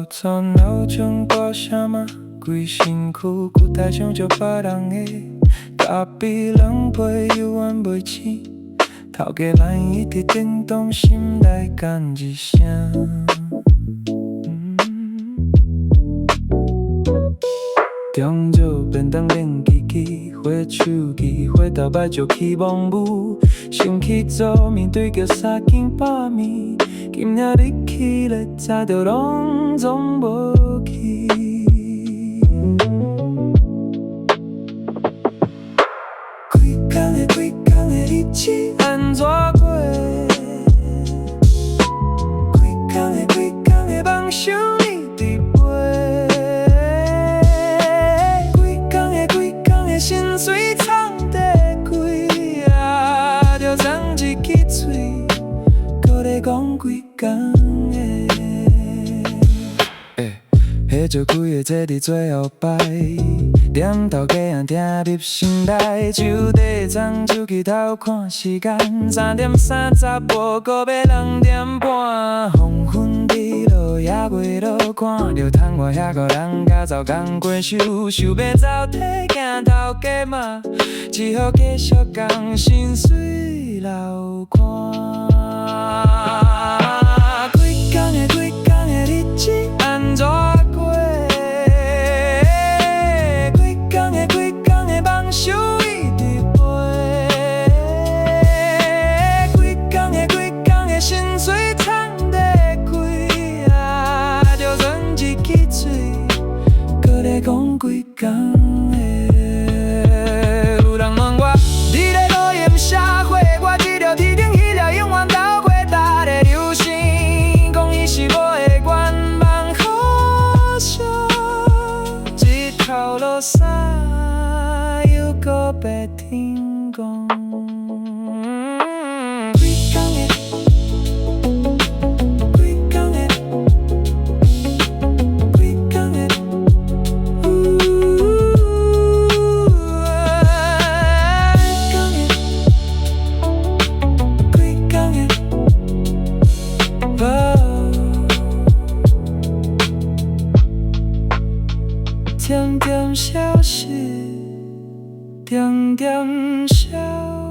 做闹钟挂声嘛，规身躯骨态像做别人的，咖啡冷杯犹原袂醒，头家来一直震动，心内干一声。中昼便当冷叽叽，花手机，花头摆就去网舞，想起做面对叫三更半暝，今仔日起来早就拢总无去。几工的日子安怎过？几工的梦想你伫陪？几工的心碎藏在几啊？就装一支嘴，搁咧讲几工的。迄做几个节日最后摆，点头家仔听入心内，手底装手机头看时间，3:30，搁要2点半，黄昏日落也袂落，看着窗外遐个人甲走工过手，想要走体行头家嘛，只好继续讲心碎流汗。几工的日子安怎？想伊伫陪，几工的心碎藏在几啊？就算一支嘴，搁咧讲几工的。有人问我，你咧落叶社会，我一条铁顶迄条永远斗过搭咧流星，讲伊是我的愿望，好笑，一头落山。搁白天讲，几工的，几工的，几工的，几工的，点点消息。点点消。